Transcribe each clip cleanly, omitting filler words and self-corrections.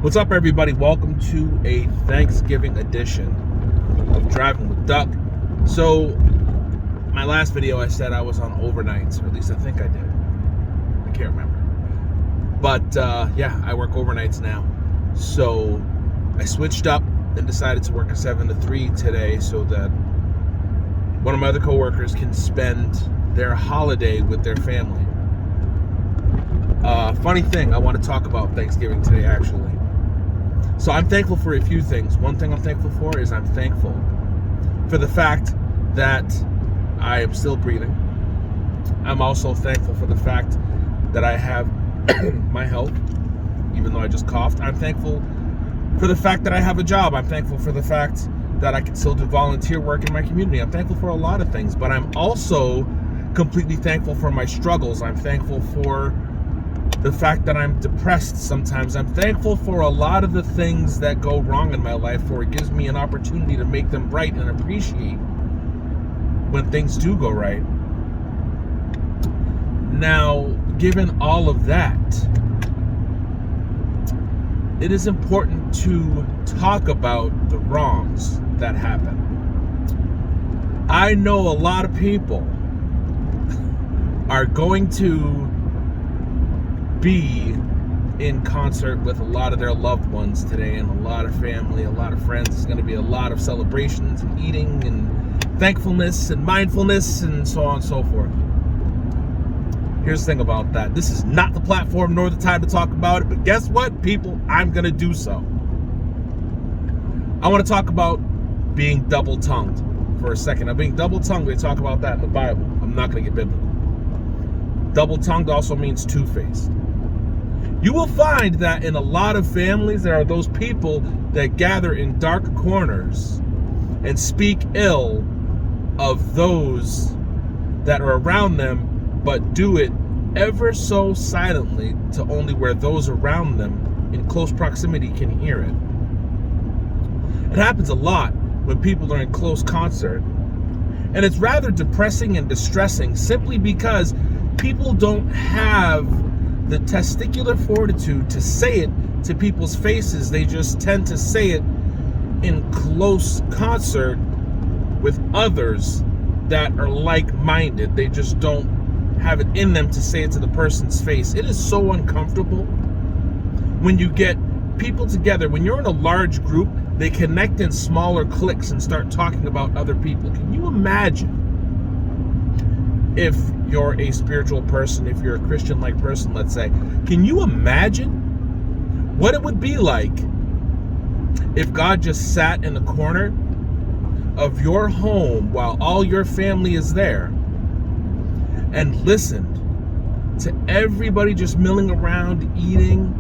What's up, everybody? Welcome to a Thanksgiving edition of Driving with Duck. So, my last video I said I was on overnights, or at least I think I did. I can't remember. But, yeah, I work overnights now. So, I switched up and decided to work a 7 to 3 today so that one of my other coworkers can spend their holiday with their family. Funny thing, I want to talk about Thanksgiving today, actually. So I'm thankful for a few things. One thing I'm thankful for is I'm thankful for the fact that I am still breathing. I'm also thankful for the fact that I have my health, even though I just coughed. I'm thankful for the fact that I have a job. I'm thankful for the fact that I can still do volunteer work in my community. I'm thankful for a lot of things, but I'm also completely thankful for my struggles. I'm thankful for the fact that I'm depressed sometimes. I'm thankful for a lot of the things that go wrong in my life, for it gives me an opportunity to make them right and appreciate when things do go right. Now, given all of that, it is important to talk about the wrongs that happen. I know a lot of people are going to be in concert with a lot of their loved ones today, and a lot of family, a lot of friends. There's going to be a lot of celebrations and eating and thankfulness and mindfulness and so on and so forth. Here's the thing about that. This is not the platform nor the time to talk about it, but guess what, people? I'm going to do so. I want to talk about being double-tongued for a second. Now, being double-tongued, they talk about that in the Bible. I'm not going to get biblical. Double-tongued also means two-faced. You will find that in a lot of families, there are those people that gather in dark corners and speak ill of those that are around them, but do it ever so silently to only where those around them in close proximity can hear it. It happens a lot when people are in close concert, and it's rather depressing and distressing simply because people don't have the testicular fortitude to say it to people's faces. They just tend to say it in close concert with others that are like-minded. They just don't have it in them to say it to the person's face. It is so uncomfortable when you get people together. When you're in a large group, they connect in smaller cliques and start talking about other people. Can you imagine if you're a spiritual person, if you're a Christian-like person, let's say, can you imagine what it would be like if God just sat in the corner of your home while all your family is there and listened to everybody just milling around, eating,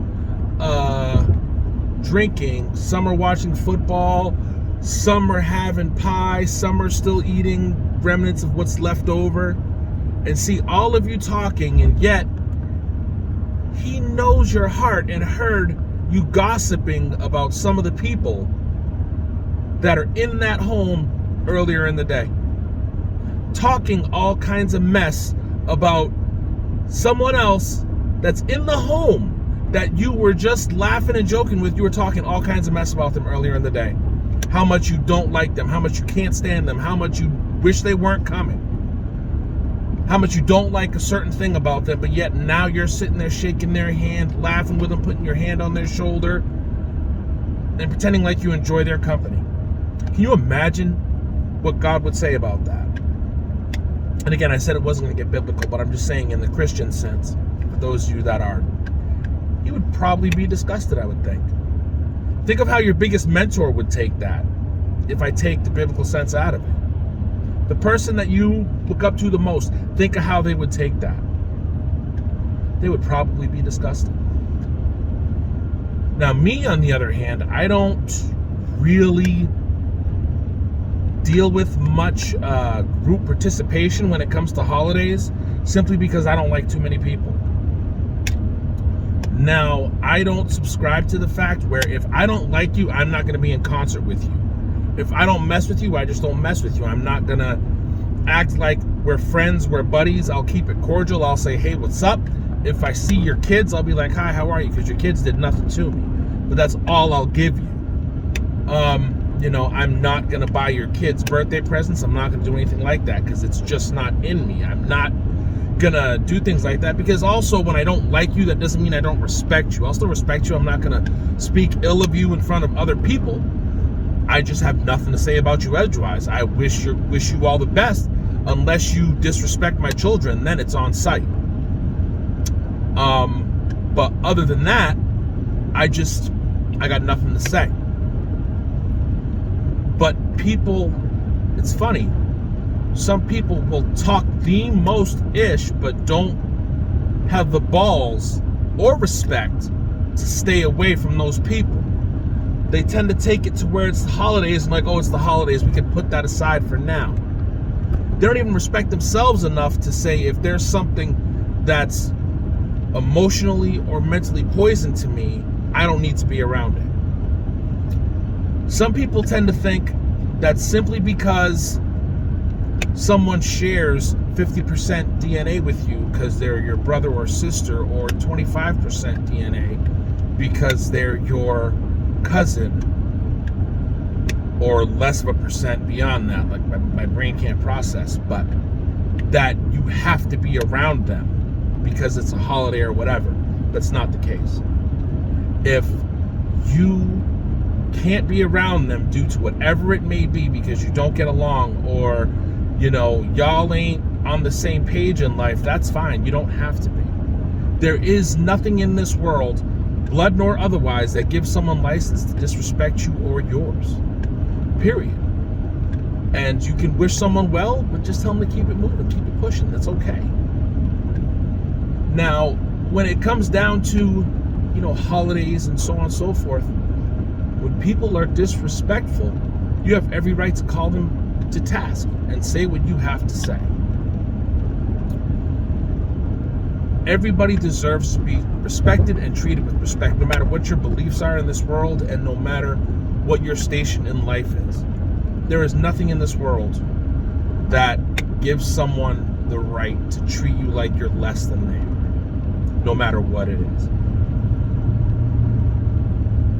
drinking? Some are watching football, some are having pie, some are still eating remnants of what's left over, and see all of you talking, and yet he knows your heart and heard you gossiping about some of the people that are in that home earlier in the day, talking all kinds of mess about someone else that's in the home that you were just laughing and joking with. You were talking all kinds of mess about them earlier in the day. How much you don't like them, how much you can't stand them, how much you wish they weren't coming, how much you don't like a certain thing about them, but yet now you're sitting there shaking their hand, laughing with them, putting your hand on their shoulder, and pretending like you enjoy their company. Can you imagine what God would say about that? And again, I said it wasn't going to get biblical, but I'm just saying in the Christian sense, for those of you that are, he would probably be disgusted, I would think. Think of how your biggest mentor would take that, if I take the biblical sense out of it. The person that you look up to the most, think of how they would take that. They would probably be disgusted. Now, me, on the other hand, I don't really deal with much group participation when it comes to holidays, simply because I don't like too many people. Now, I don't subscribe to the fact where if I don't like you, I'm not going to be in concert with you. If I don't mess with you, I just don't mess with you. I'm not going to act like we're friends, we're buddies. I'll keep it cordial. I'll say, hey, what's up? If I see your kids, I'll be like, hi, how are you? Because your kids did nothing to me. but that's all I'll give you. I'm not going to buy your kids birthday presents. I'm not going to do anything like that because it's just not in me. I'm not going to do things like that because also when I don't like you, that doesn't mean I don't respect you. I'll still respect you. I'm not going to speak ill of you in front of other people. I just have nothing to say about you edgewise. I wish you all the best unless you disrespect my children, then it's on sight. But other than that, I got nothing to say. But people, it's funny, some people will talk the most ish, but don't have the balls or respect to stay away from those people. They tend to take it to where it's the holidays and like, oh, it's the holidays, we can put that aside for now. They don't even respect themselves enough to say if there's something that's emotionally or mentally poison to me, I don't need to be around it. Some people tend to think that simply because someone shares 50% DNA with you because they're your brother or sister, or 25% DNA because they're your cousin, or less of a percent beyond that, like my brain can't process, but that you have to be around them because it's a holiday or whatever. That's not the case. If you can't be around them due to whatever it may be because you don't get along, or y'all ain't on the same page in life, that's fine. You don't have to be. There is nothing in this world, blood nor otherwise, that gives someone license to disrespect you or yours. Period. And you can wish someone well, but just tell them to keep it moving, keep it pushing. That's okay. Now, when it comes down to, holidays and so on and so forth, when people are disrespectful, you have every right to call them to task and say what you have to say. Everybody deserves to be respected and treated with respect, no matter what your beliefs are in this world and no matter what your station in life is. There is nothing in this world that gives someone the right to treat you like you're less than they are, no matter what it is.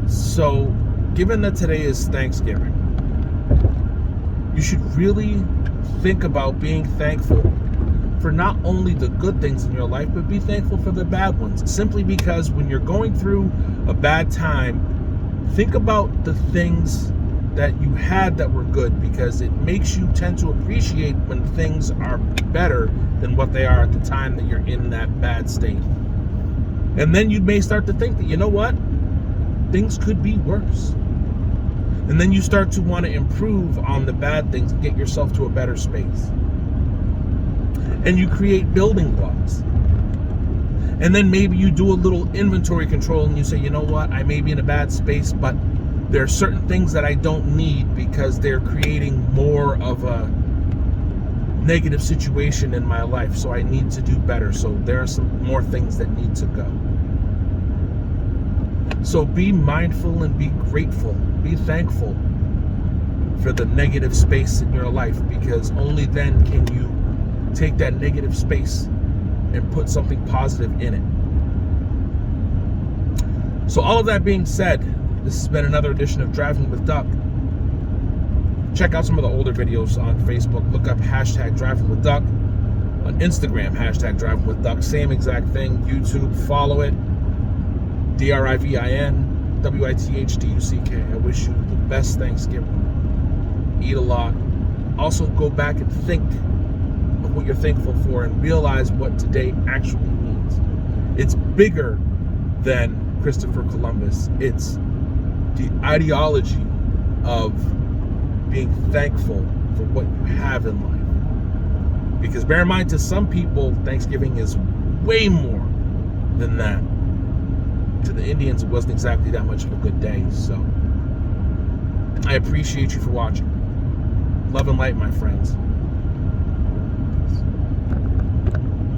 So, given that today is Thanksgiving, you should really think about being thankful for not only the good things in your life, but be thankful for the bad ones. Simply because when you're going through a bad time, think about the things that you had that were good, because it makes you tend to appreciate when things are better than what they are at the time that you're in that bad state. And then you may start to think that, you know what? Things could be worse. And then you start to want to improve on the bad things and get yourself to a better space. And you create building blocks. And then maybe you do a little inventory control and you say, you know what, I may be in a bad space, but there are certain things that I don't need because they're creating more of a negative situation in my life. So I need to do better. So there are some more things that need to go. So be mindful and be grateful. Be thankful for the negative space in your life, because only then can you take that negative space and put something positive in it. So all of that being said, this has been another edition of Driving with Duck. Check out some of the older videos on Facebook. Look up #Driving with Duck. On Instagram, #Driving with Duck. Same exact thing. YouTube, follow it. DRIVIN WITHDUCK. I wish you the best Thanksgiving. Eat a lot. Also go back and think of what you're thankful for and realize what today actually means. It's bigger than Christopher Columbus. It's the ideology of being thankful for what you have in life. Because bear in mind, to some people, Thanksgiving is way more than that. To the Indians, it wasn't exactly that much of a good day. So I appreciate you for watching. Love and light, my friends.